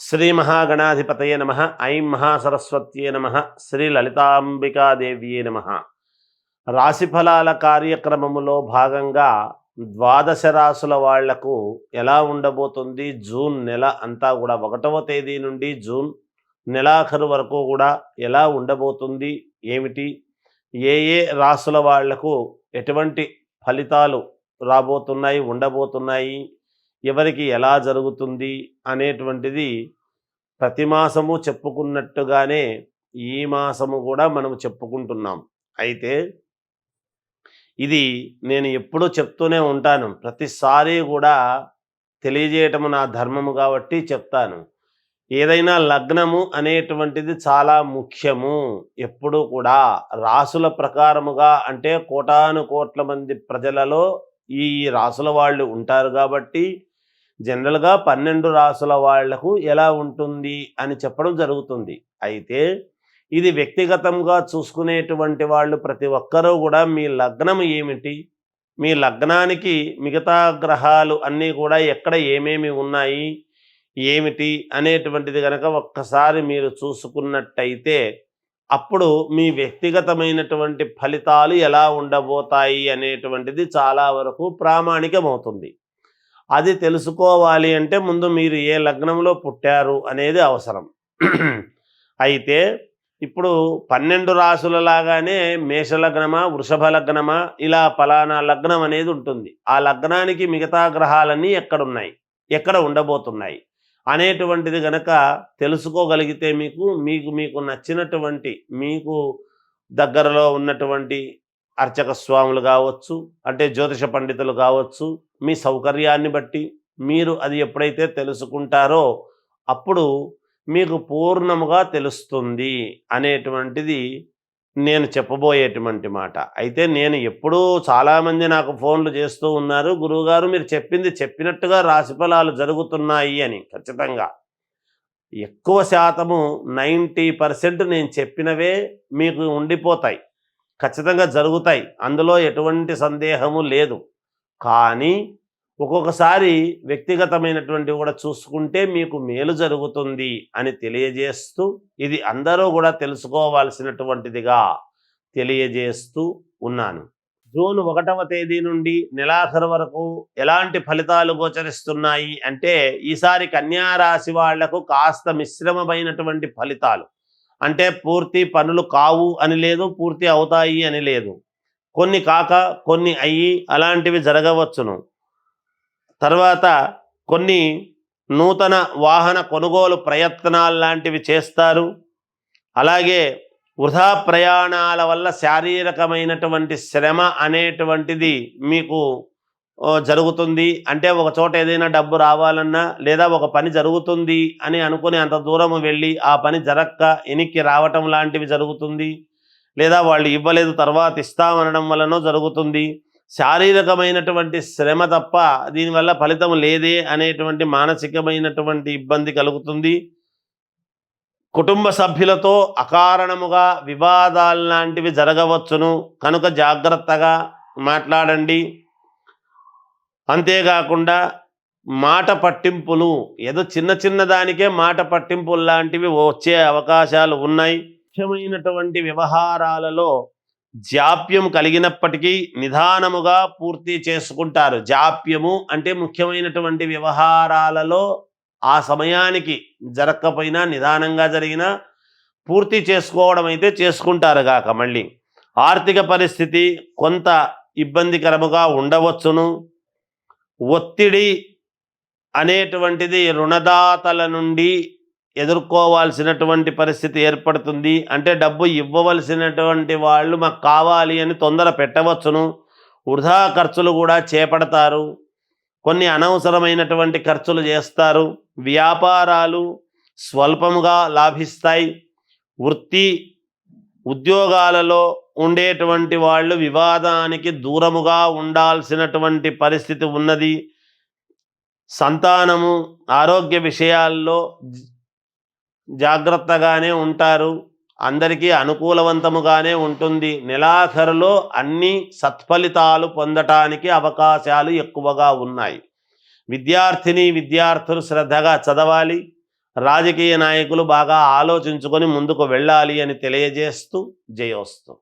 శ్రీ మహాగణాధిపతయే నమ. ఐం మహాసరస్వత్యే నమ. శ్రీ లలితాంబికాదేవ్యే నమ. రాశిఫలాల కార్యక్రమములో భాగంగా ద్వాదశ రాశుల వాళ్లకు ఎలా ఉండబోతుంది, జూన్ నెల అంతా కూడా 1వ తేదీ నుండి జూన్ నెలాఖరు వరకు కూడా ఎలా ఉండబోతుంది, ఏమిటి, ఏ ఏ రాశుల వాళ్లకు ఎటువంటి ఫలితాలు రాబోతున్నాయి, ఉండబోతున్నాయి, ఎవరికి ఎలా జరుగుతుంది అనేటువంటిది ప్రతి మాసము చెప్పుకున్నట్టుగానే ఈ మాసము కూడా మనం చెప్పుకుంటున్నాం. అయితే ఇది నేను ఎప్పుడూ చెప్తూనే ఉంటాను, ప్రతిసారి కూడా తెలియజేయటం నా ధర్మము కాబట్టి చెప్తాను. ఏదైనా లగ్నము అనేటువంటిది చాలా ముఖ్యము. ఎప్పుడూ కూడా రాసుల ప్రకారముగా, అంటే కోటాను కోట్ల మంది ప్రజలలో ఈ రాసుల వాళ్ళు ఉంటారు కాబట్టి జనరల్గా 12 రాసుల వాళ్లకు ఎలా ఉంటుంది అని చెప్పడం జరుగుతుంది. అయితే ఇది వ్యక్తిగతంగా చూసుకునేటువంటి వాళ్ళు ప్రతి ఒక్కరూ కూడా మీ లగ్నం ఏమిటి, మీ లగ్నానికి మిగతా గ్రహాలు అన్నీ కూడా ఎక్కడ ఏమేమి ఉన్నాయి, ఏమిటి అనేటువంటిది కనుక ఒక్కసారి మీరు చూసుకున్నట్టయితే అప్పుడు మీ వ్యక్తిగతమైనటువంటి ఫలితాలు ఎలా ఉండబోతాయి అనేటువంటిది చాలా వరకు ప్రామాణికమవుతుంది. అది తెలుసుకోవాలి అంటే ముందు మీరు ఏ లగ్నంలో పుట్టారు అనేది అవసరం. అయితే ఇప్పుడు 12 రాసుల లాగానే మేషలగ్నమా, వృషభ లగ్నమా, ఇలా ఫలానా లగ్నం అనేది ఉంటుంది. ఆ లగ్నానికి మిగతా గ్రహాలన్నీ ఎక్కడున్నాయి, ఎక్కడ ఉండబోతున్నాయి అనేటువంటిది గనక తెలుసుకోగలిగితే మీకు నచ్చినటువంటి, మీకు దగ్గరలో ఉన్నటువంటి అర్చక స్వాములు కావచ్చు, అంటే జ్యోతిష పండితులు కావచ్చు, మీ సౌకర్యాన్ని బట్టి మీరు అది ఎప్పుడైతే తెలుసుకుంటారో అప్పుడు మీకు పూర్ణముగా తెలుస్తుంది అనేటువంటిది నేను చెప్పబోయేటువంటి మాట. అయితే నేను ఎప్పుడూ చాలామంది నాకు ఫోన్లు చేస్తూ ఉన్నారు, గురువుగారు మీరు చెప్పింది చెప్పినట్టుగా రాశిఫలాలు జరుగుతున్నాయి అని. ఖచ్చితంగా ఎక్కువ శాతము 90% నేను చెప్పినవే మీకు ఉండిపోతాయి, ఖచ్చితంగా జరుగుతాయి, అందులో ఎటువంటి సందేహము లేదు. కానీ ఒక్కొక్కసారి వ్యక్తిగతమైనటువంటి కూడా చూసుకుంటే మీకు మేలు జరుగుతుంది అని తెలియజేస్తూ, ఇది అందరూ కూడా తెలుసుకోవాల్సినటువంటిదిగా తెలియజేస్తూ ఉన్నాను. జూన్ 1వ తేదీ నుండి నెలాఖరు వరకు ఎలాంటి ఫలితాలు గోచరిస్తున్నాయి అంటే, ఈసారి కన్యారాశి వాళ్లకు కాస్త మిశ్రమమైనటువంటి ఫలితాలు. అంటే పూర్తి పనులు కావు అని లేదు, పూర్తి అవుతాయి అని లేదు. కొన్ని కాక కొన్ని అయ్యి అలాంటివి జరగవచ్చును. తర్వాత కొన్ని నూతన వాహన కొనుగోలు ప్రయత్నాలు లాంటివి చేస్తారు. అలాగే వృధా ప్రయాణాల వల్ల శారీరకమైనటువంటి శ్రమ అనేటువంటిది మీకు జరుగుతుంది. అంటే ఒక చోట ఏదైనా డబ్బు రావాలన్నా, లేదా ఒక పని జరుగుతుంది అని అనుకుని అంత దూరం వెళ్ళి ఆ పని జరక్క వెనక్కి రావటం లాంటివి జరుగుతుంది. లేదా వాళ్ళు ఇవ్వలేదు తర్వాత ఇస్తామనడం వలన జరుగుతుంది. శారీరకమైనటువంటి శ్రమ తప్ప దీనివల్ల ఫలితం లేదే అనేటువంటి మానసికమైనటువంటి ఇబ్బంది కలుగుతుంది. కుటుంబ సభ్యులతో అకారణముగా వివాదాలు లాంటివి జరగవచ్చును, కనుక జాగ్రత్తగా మాట్లాడండి. అంతేకాకుండా మాట పట్టింపులు, ఏదో చిన్న చిన్న దానికే మాట పట్టింపులు లాంటివి వచ్చే అవకాశాలు ఉన్నాయి. ముఖ్యమైనటువంటి వ్యవహారాలలో జాప్యం కలిగినప్పటికీ నిదానముగా పూర్తి చేసుకుంటారు. జాప్యము అంటే ముఖ్యమైనటువంటి వ్యవహారాలలో ఆ సమయానికి జరగకపోయినా నిదానంగా జరిగినా పూర్తి చేసుకోవడం అయితే చేసుకుంటారు గాక. మళ్ళీ ఆర్థిక పరిస్థితి కొంత ఇబ్బందికరముగా ఉండవచ్చును. ఒత్తిడి అనేటువంటిది రుణదాతల నుండి ఎదుర్కోవాల్సినటువంటి పరిస్థితి ఏర్పడుతుంది. అంటే డబ్బు ఇవ్వవలసినటువంటి వాళ్ళు మాకు కావాలి అని తొందర పెట్టవచ్చును. వృధా ఖర్చులు కూడా చేపడతారు, కొన్ని అనవసరమైనటువంటి ఖర్చులు చేస్తారు. వ్యాపారాలు స్వల్పముగా లాభిస్తాయి. వృత్తి ఉద్యోగాలలో ఉండేటువంటి వాళ్ళు వివాదానికి దూరముగా ఉండాల్సినటువంటి పరిస్థితి ఉన్నది. సంతానము ఆరోగ్య విషయాల్లో జాగ్రత్తగానే ఉంటారు, అందరికీ అనుకూలవంతముగానే ఉంటుంది. నెలాఖరులో అన్ని సత్ఫలితాలు పొందటానికి అవకాశాలు ఎక్కువగా ఉన్నాయి. విద్యార్థిని విద్యార్థులు శ్రద్ధగా చదవాలి. రాజకీయ నాయకులు బాగా ఆలోచించుకొని ముందుకు వెళ్ళాలి అని తెలియజేస్తూ జయోస్తు.